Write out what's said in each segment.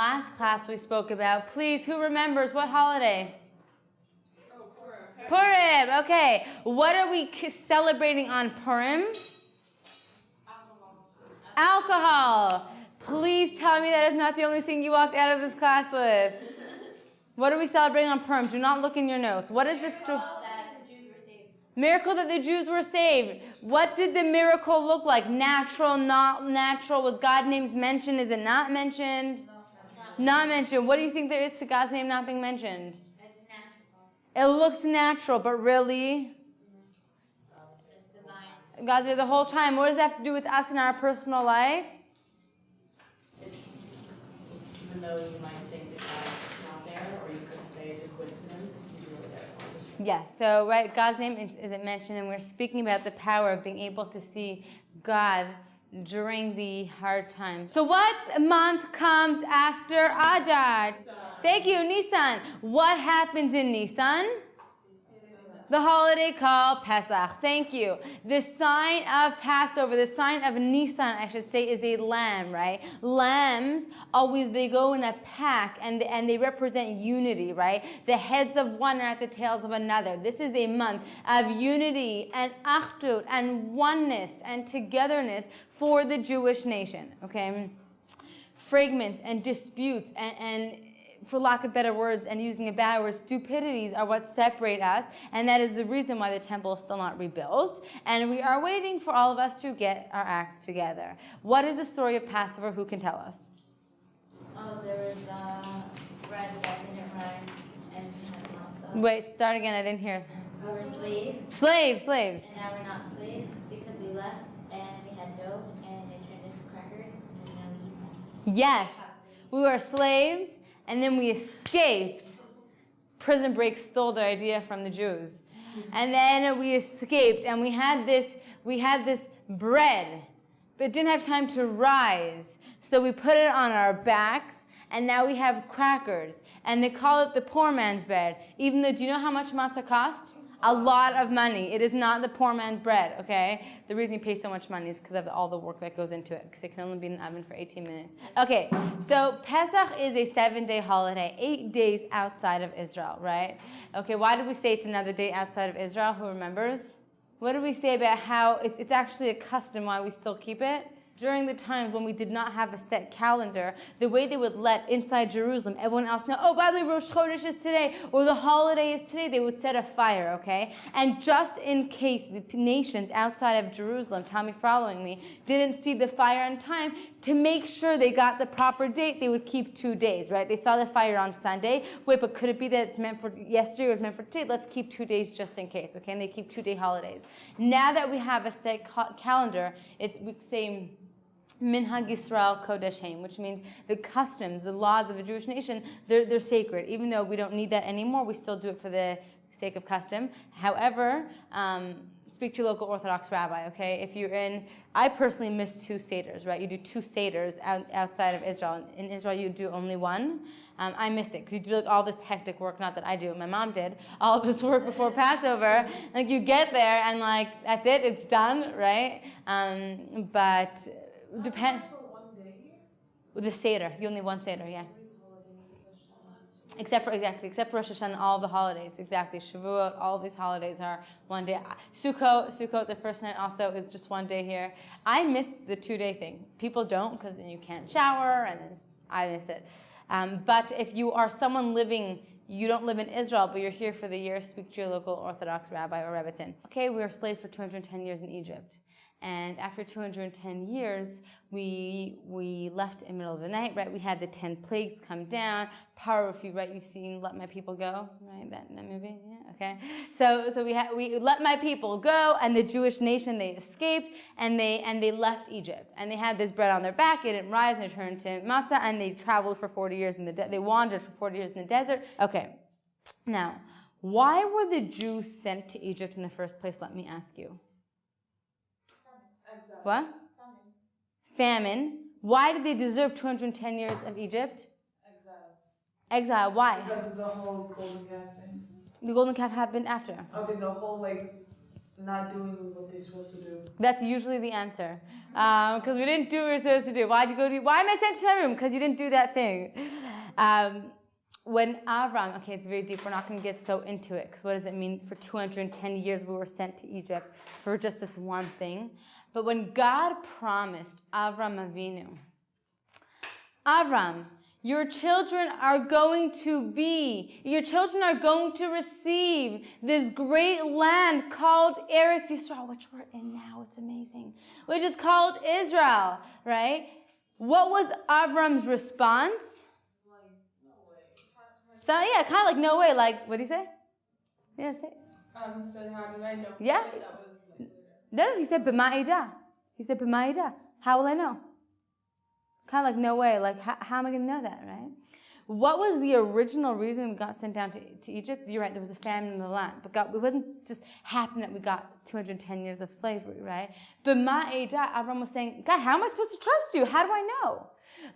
last class we spoke about. Please, who remembers what holiday? Purim. Okay. What are we celebrating on Purim? Alcohol. Please tell me that is not the only thing you walked out of this class with. What are we celebrating on Purim? Do not look in your notes. What is this story? Miracle that the Jews were saved. What did the miracle look like? Natural, not natural? Was God's name mentioned? Is it not mentioned? Not mentioned. What do you think there is to God's name not being mentioned? It's natural. It looks natural, but really? It's divine. God's there the whole time. What does that have to do with us in our personal life? It's, even though you might think that God's not there, or you could say it's a coincidence, he's really there. Yes, so right, God's name isn't mentioned, and we're speaking about the power of being able to see God during the hard times. So what month comes after Adar? Thank you, Nisan. What happens in Nisan? The holiday called Pesach. Thank you. The sign of Passover, the sign of Nisan, I should say, is a lamb, right? Lambs, always, they go in a pack, and they represent unity, right? The heads of one are at the tails of another. This is a month of unity and achdut and oneness and togetherness for the Jewish nation, okay? Fragments and disputes and for lack of better words and using a bad word, stupidities are what separate us, and that is the reason why the temple is still not rebuilt, and we are waiting for all of us to get our acts together. What is the story of Passover? Who can tell us? Oh, there was bread that didn't rise and matzah. Wait, start again. I didn't hear. We were slaves. Slaves. And now we're not slaves because we left and we had dough and it turned into crackers and now we eat them. Yes, we were slaves. And then we escaped. Prison Break stole the idea from the Jews. And then we escaped, and we had this bread, but it didn't have time to rise. So we put it on our backs, and now we have crackers. And they call it the poor man's bread. Even though, do you know how much matzah costs? A lot of money. It is not the poor man's bread, okay? The reason you pay so much money is because of all the work that goes into it, because it can only be in the oven for 18 minutes. Okay, so Pesach is a 7-day holiday, 8 days outside of Israel, right? Okay, why did we say it's another day outside of Israel? Who remembers? What did we say about how it's actually a custom why we still keep it? During the times when we did not have a set calendar, the way they would let inside Jerusalem everyone else know, oh, by the way, Rosh Chodesh is today, or the holiday is today, they would set a fire, okay? And just in case the nations outside of Jerusalem, Tommy following me, didn't see the fire in time, to make sure they got the proper date, they would keep 2 days, right? They saw the fire on Sunday. Wait, but could it be that it's meant for yesterday, it was meant for today? Let's keep 2 days just in case, okay? And they keep 2-day holidays. Now that we have a set calendar, we say Minhag Yisrael Kodesh Haim, which means the customs, the laws of the Jewish nation, they're sacred. Even though we don't need that anymore, we still do it for the sake of custom. However, speak to your local Orthodox rabbi, okay? If you're I personally miss 2 seders, right? You do 2 seders outside of Israel. In Israel, you do only one. I miss it because you do all this hectic work, not that I do, my mom did, all of this work before Passover. Like you get there and like, that's it, it's done, right? But depends. With the Seder, you only one Seder, yeah. Except for Rosh Hashanah, all the holidays, exactly. Shavuot, all of these holidays are 1 day. Sukkot, the first night also is just 1 day here. I miss the 2-day thing. People don't because then you can't shower, and I miss it. But if you are someone you don't live in Israel, but you're here for the year, speak to your local Orthodox rabbi or Rebbetzin. Okay, we were slaves for 210 years in Egypt. And after 210 years, we left in the middle of the night, right? We had the 10 plagues come down. Parafi, right? You've seen Let My People Go, right? That movie, yeah, okay. So we let my people go, and the Jewish nation, they escaped, and they left Egypt. And they had this bread on their back, it didn't rise, and they turned to matzah, and they traveled for 40 years they wandered for 40 years in the desert. Okay, now, why were the Jews sent to Egypt in the first place, let me ask you? What? Famine. Why did they deserve 210 years of Egypt? Exile. Why? Because of the whole golden calf thing. The golden calf happened after. Okay, the whole not doing what they're supposed to do? That's usually the answer. Because we didn't do what we were supposed to do. Why am I sent to my room? Because you didn't do that thing. When Avram, okay, it's very deep. We're not going to get so into it. Because what does it mean? For 210 years we were sent to Egypt for just this one thing. But when God promised Avram Avinu, Avram, your children are going to receive this great land called Eretz Yisrael, which we're in now. It's amazing. Which is called Israel, right? What was Avram's response? So yeah, kind of like no way. Like, what did he say? Yeah, say it. Said, how did I know? Yeah. Like, that was like later. No, he said b'ma'ida. He said b'ma'ida. How will I know? Kind of like no way. Like, how am I going to know that, right? What was the original reason we got sent down to Egypt? You're right, there was a famine in the land. But it wasn't just happen that we got 210 years of slavery, right? But Ma'edah, Avram was saying, God, how am I supposed to trust you? How do I know?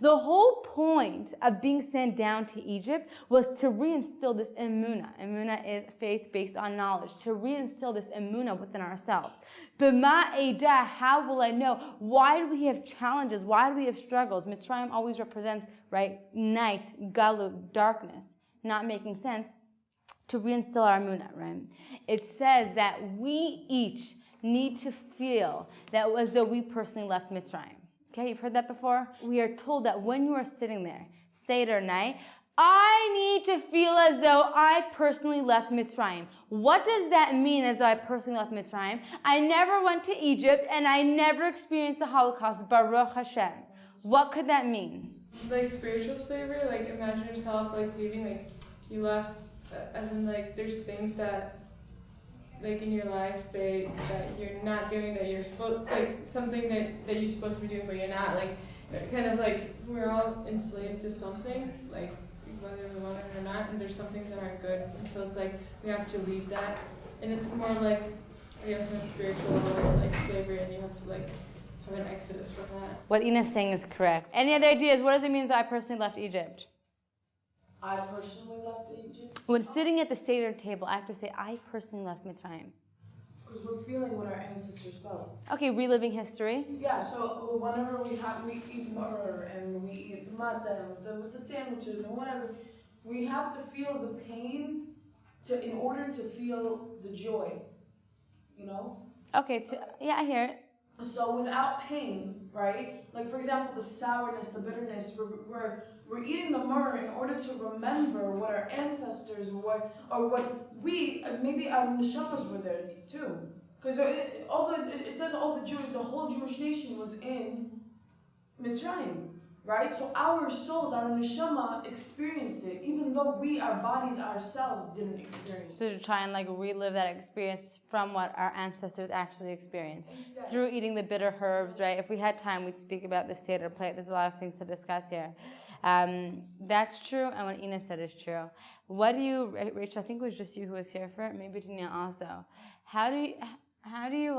The whole point of being sent down to Egypt was to reinstill this emunah. Emunah is faith based on knowledge. To reinstill this emunah within ourselves. But Ma'edah, how will I know? Why do we have challenges? Why do we have struggles? Mitzrayim always represents, right, night, galut, darkness, not making sense. To reinstill our emunah, right? It says that we each need to feel that as though we personally left Mitzrayim. Okay, you've heard that before? We are told that when you are sitting there, Seder night, I need to feel as though I personally left Mitzrayim. What does that mean, as though I personally left Mitzrayim? I never went to Egypt and I never experienced the Holocaust, Baruch Hashem. What could that mean? Like spiritual slavery, like imagine yourself like leaving, like you left, as in like there's things that like in your life say that you're not doing, that you're supposed, like something that you're supposed to be doing but you're not, like kind of like we're all enslaved to something, like whether we want it or not, and there's some things that aren't good, and so it's like we have to leave that, and it's more like I guess a spiritual like slavery, and you have to like have an exodus from that. What Ina's saying is correct. Any other ideas? What does it mean that I personally left Egypt? I personally left Egypt. When sitting at the Seder table, I have to say, I personally left Mitzrayim. Because we're feeling what our ancestors felt. Okay, reliving history. Yeah, so whenever we eat murr and we eat matzah with the sandwiches and whatever, we have to feel the pain in order to feel the joy, you know? Okay, yeah, I hear it. So without pain, right? Like for example, the sourness, the bitterness, we're eating the myrrh in order to remember what our ancestors were, or what maybe our neshamas were there too. Because it says the whole Jewish nation was in Mitzrayim, right? So our souls, our neshama experienced it, even though our bodies ourselves didn't experience it. So to try and like relive that experience from what our ancestors actually experienced. Yes. Through eating the bitter herbs, right? If we had time, we'd speak about the Seder plate. There's a lot of things to discuss here. That's true, and what Ina said is true. What do you, Rachel, I think it was just you who was here for it, maybe Danielle also. How do you,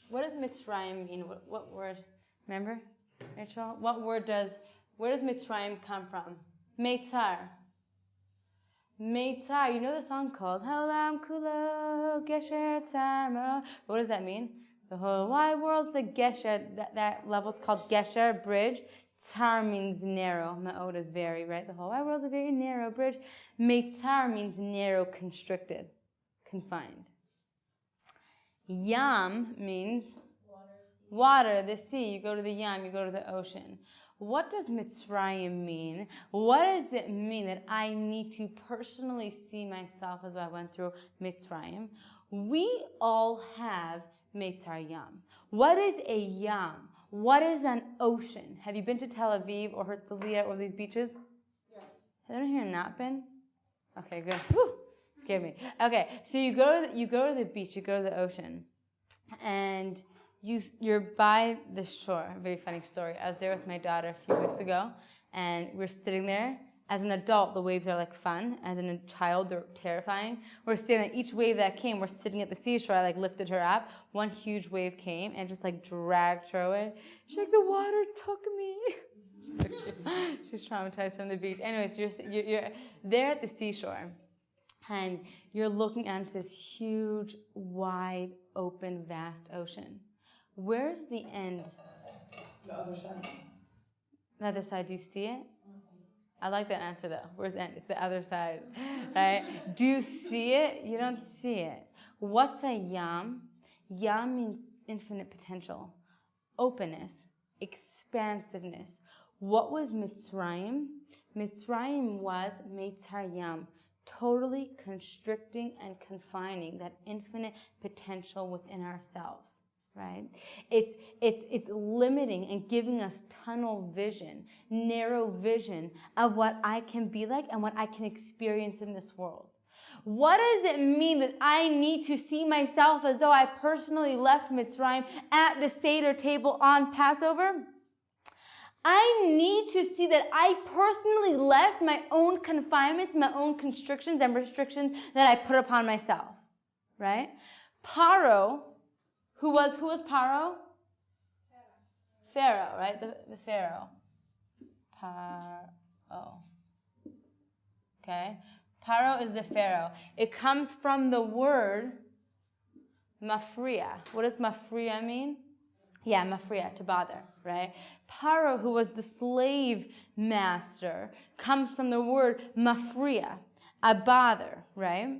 what does Mitzrayim mean? What word? Remember, Rachel? Where does Mitzrayim come from? Meitzar. Meitzar, you know the song called Haolam Kulo Gesher Tzarmo? What does that mean? The whole wide world's a Gesher. That level's called Gesher, bridge. Tzar means narrow. Ma'od is very, right? The whole wide world's a very narrow bridge. Meitzar means narrow, constricted, confined. Yam means water, the sea. You go to the Yam, you go to the ocean. What does Mitzrayim mean? What does it mean that I need to personally see myself as I went through Mitzrayim? We all have Meitzar Yam. What is a Yam? What is an ocean? Have you been to Tel Aviv or Herzliya or these beaches? Yes. Has anyone here not been? Okay, good. Woo! Scared me. Okay, so you go to the beach, you go to the ocean, and you're by the shore. A very funny story. I was there with my daughter a few weeks ago, and we're sitting there. As an adult, the waves are like fun. As a child, they're terrifying. We're standing at each wave that came. We're sitting at the seashore. I like lifted her up. One huge wave came and just like dragged her away. She's like, the water took me. She's traumatized from the beach. Anyways, you're there at the seashore, and you're looking out into this huge, wide, open, vast ocean. Where's the end? The other side. The other side, do you see it? I like that answer though. Where's the end? It's the other side, right? Do you see it? You don't see it. What's a yam? Yam means infinite potential, openness, expansiveness. What was Mitzrayim? Mitzrayim was Meitzar Yam, totally constricting and confining that infinite potential within ourselves, right? It's limiting and giving us tunnel vision, narrow vision of what I can be like and what I can experience in this world. What does it mean that I need to see myself as though I personally left Mitzrayim at the Seder table on Passover? I need to see that I personally left my own confinements, my own constrictions and restrictions that I put upon myself, right? Paro, who was Paro? Pharaoh, right? The Pharaoh. Paro. Okay? Paro is the Pharaoh. It comes from the word mafria. What does mafria mean? Yeah, mafria, to bother, right? Paro, who was the slave master, comes from the word mafria, a bother, right?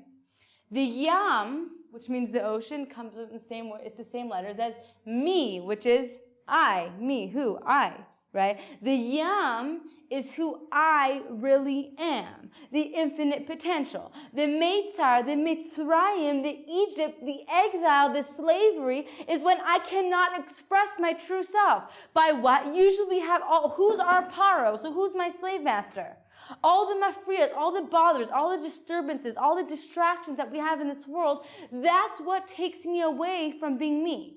The yam, which means the ocean, comes from the same word. It's the same letters as me, which is I, me, who, I, right? The yam is who I really am, the infinite potential. The Meitzar, the Mitzrayim, the Egypt, the exile, the slavery is when I cannot express my true self. By what? Usually we have who's our Paro? So who's my slave master? All the mafrias, all the bothers, all the disturbances, all the distractions that we have in this world, that's what takes me away from being me.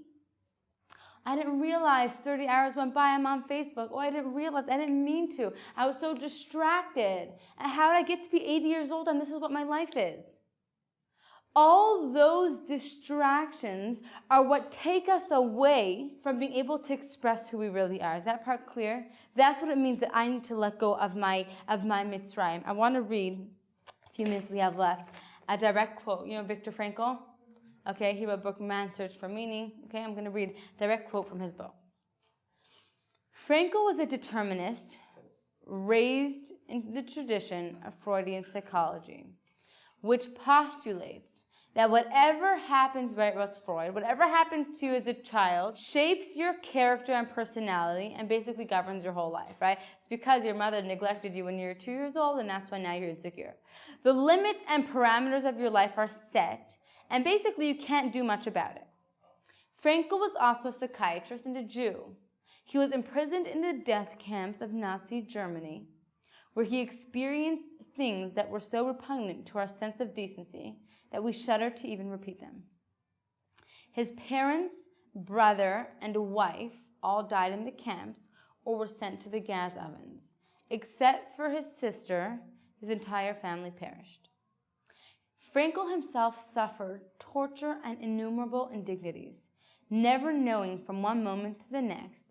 I didn't realize 30 hours went by, I'm on Facebook. Oh, I didn't realize, I didn't mean to. I was so distracted. And how did I get to be 80 years old and this is what my life is? All those distractions are what take us away from being able to express who we really are. Is that part clear? That's what it means that I need to let go of my Mitzrayim. I want to read, a few minutes we have left, a direct quote. You know Viktor Frankl? Okay, he wrote a book, Man's Search for Meaning. Okay, I'm going to read a direct quote from his book. Frankl was a determinist raised in the tradition of Freudian psychology, which postulates that whatever happens, right, what's Freud, whatever happens to you as a child shapes your character and personality and basically governs your whole life, right? It's because your mother neglected you when you were 2 years old and that's why now you're insecure. The limits and parameters of your life are set, and basically you can't do much about it. Frankl was also a psychiatrist and a Jew. He was imprisoned in the death camps of Nazi Germany, where he experienced things that were so repugnant to our sense of decency that we shudder to even repeat them. His parents, brother, and wife all died in the camps or were sent to the gas ovens. Except for his sister, his entire family perished. Frankl himself suffered torture and innumerable indignities, never knowing from one moment to the next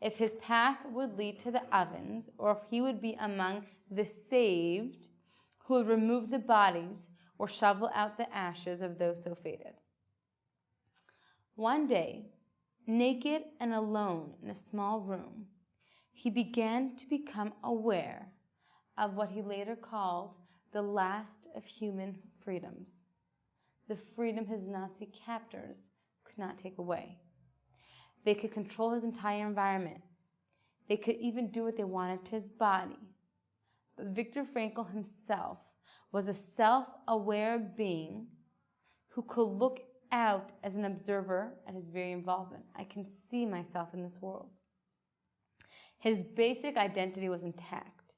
if his path would lead to the ovens or if he would be among the saved who would remove the bodies or shovel out the ashes of those so fated. One day, naked and alone in a small room, he began to become aware of what he later called the last of human freedoms, the freedom his Nazi captors could not take away. They could control his entire environment. They could even do what they wanted to his body. But Viktor Frankl himself was a self-aware being who could look out as an observer at his very involvement. I can see myself in this world. His basic identity was intact.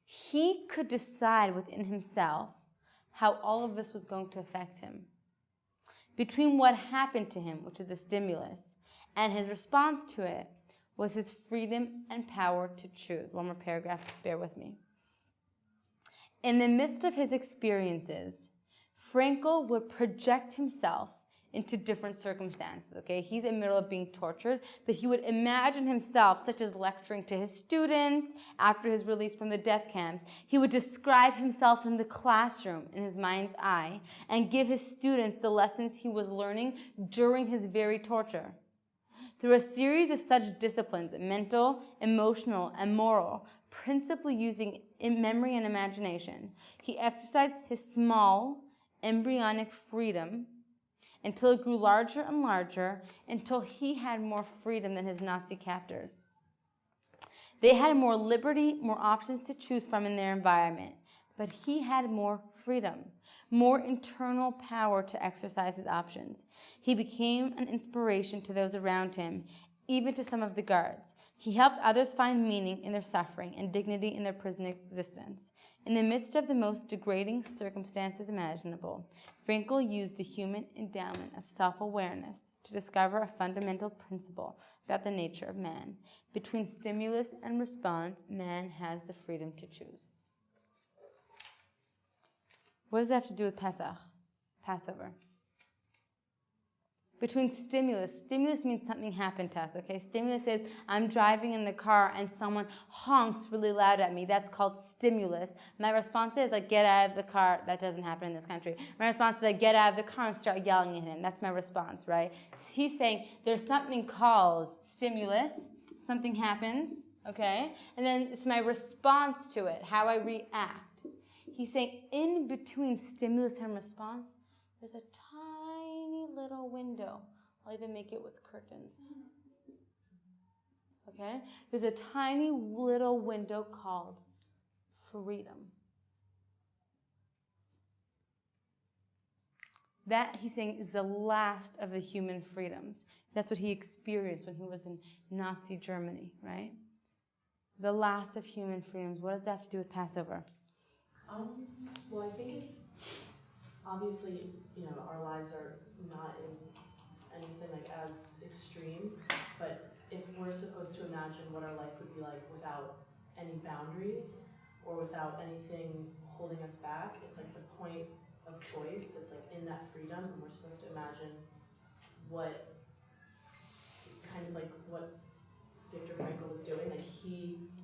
He could decide within himself how all of this was going to affect him. Between what happened to him, which is a stimulus, and his response to it was his freedom and power to choose. One more paragraph, bear with me. In the midst of his experiences, Frankl would project himself into different circumstances, okay? He's in the middle of being tortured, but he would imagine himself, such as lecturing to his students after his release from the death camps. He would describe himself in the classroom in his mind's eye and give his students the lessons he was learning during his very torture. Through a series of such disciplines, mental, emotional, and moral, principally using memory and imagination, he exercised his small, embryonic freedom until it grew larger and larger, until he had more freedom than his Nazi captors. They had more liberty, more options to choose from in their environment, but he had more freedom, more internal power to exercise his options. He became an inspiration to those around him, even to some of the guards. He helped others find meaning in their suffering and dignity in their prison existence. In the midst of the most degrading circumstances imaginable, Frankl used the human endowment of self-awareness to discover a fundamental principle about the nature of man. Between stimulus and response, man has the freedom to choose. What does that have to do with Passover? Between stimulus means something happened to us, okay? Stimulus is I'm driving in the car and someone honks really loud at me. That's called stimulus. My response is I get out of the car. That doesn't happen in this country. My response is I get out of the car and start yelling at him. That's my response, right? He's saying there's something called stimulus. Something happens, okay? And then it's my response to it, how I react. He's saying in between stimulus and response, there's a tiny little window. I'll even make it with curtains. Okay? There's a tiny little window called freedom. That, he's saying, is the last of the human freedoms. That's what he experienced when he was in Nazi Germany, right? The last of human freedoms. What does that have to do with Passover? Well, I think it's obviously, our lives are not in anything like as extreme, but if we're supposed to imagine what our life would be like without any boundaries or without anything holding us back, it's like the point of choice that's like in that freedom, and we're supposed to imagine what Viktor Frankl was doing. Like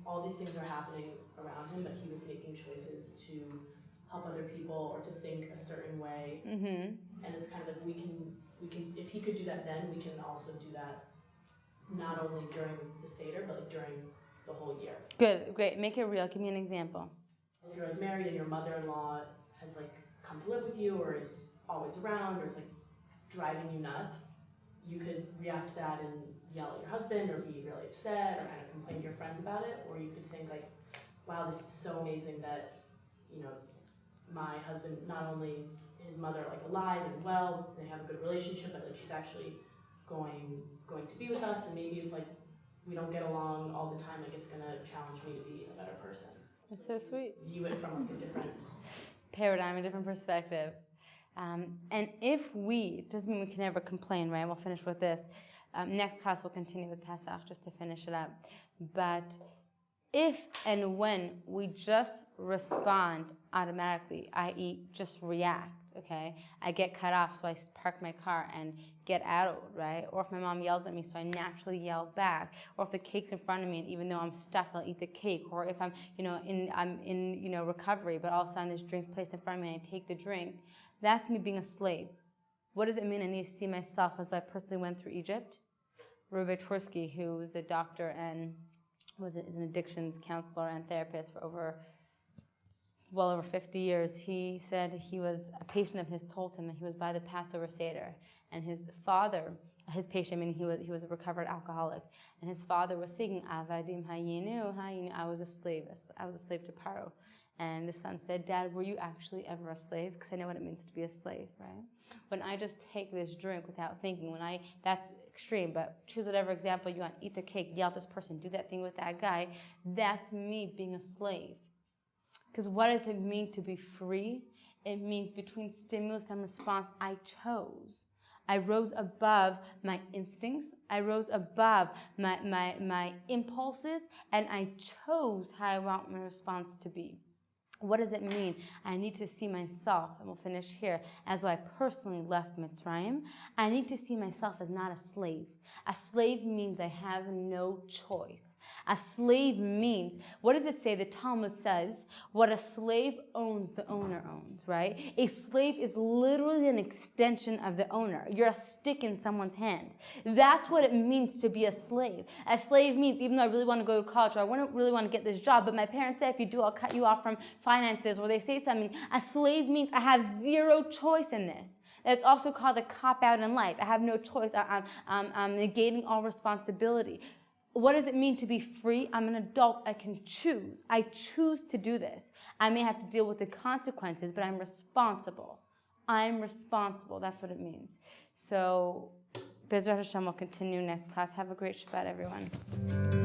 all these things are happening around him, but he was making choices to help other people or to think a certain way. Mm-hmm. And it's kind of like we can, if he could do that then, we can also do that not only during the Seder, but like during the whole year. Good, great. Make it real. Give me an example. If you're like married and your mother-in-law has like come to live with you or is always around or is like driving you nuts, you could react to that and yell at your husband or be really upset or kind of complain to your friends about it, or you could think like, wow, this is so amazing that, my husband, not only is his mother like alive and well, they have a good relationship, but like she's actually going to be with us, and maybe if like we don't get along all the time, like it's gonna challenge me to be a better person. That's so sweet. View it from like a different paradigm, a different perspective. And if it doesn't mean we can never complain, right? We'll finish with this. Next class we'll continue with Pesach just to finish it up. But if and when we just respond automatically, i.e. just react, okay? I get cut off, so I park my car and get out, right? Or if my mom yells at me, so I naturally yell back. Or if the cake's in front of me, and even though I'm stuffed, I'll eat the cake. Or if I'm, in recovery, but all of a sudden there's drinks placed in front of me and I take the drink. That's me being a slave. What does it mean I need to see myself as I personally went through Egypt? Rabbi Twersky, who was a doctor and is an addictions counselor and therapist for well over 50 years, he said he was a patient of his told him that he was by the Passover Seder, and his patient, meaning he was a recovered alcoholic, and his father was singing Avadim Hayinu, Hayinu, I was a slave to Paro. And the son said, Dad, were you actually ever a slave? Because I know what it means to be a slave, right? When I just take this drink without thinking, that's extreme, but choose whatever example you want, eat the cake, yell at this person, do that thing with that guy, that's me being a slave. Because what does it mean to be free? It means between stimulus and response, I chose. I rose above my instincts. I rose above my impulses, and I chose how I want my response to be. What does it mean? I need to see myself, and we'll finish here, as though I personally left Mitzrayim. I need to see myself as not a slave. A slave means I have no choice. A slave means, what does it say? The Talmud says, what a slave owns, the owner owns, right? A slave is literally an extension of the owner. You're a stick in someone's hand. That's what it means to be a slave. A slave means, even though I really want to go to college, or I wouldn't really want to get this job, but my parents say, if you do, I'll cut you off from finances, or they say something. A slave means I have zero choice in this. It's also called a cop-out in life. I have no choice. I'm negating all responsibility. What does it mean to be free? I'm an adult. I can choose. I choose to do this. I may have to deal with the consequences, but I'm responsible. I'm responsible. That's what it means. So, Bezrat Hashem will continue next class. Have a great Shabbat, everyone.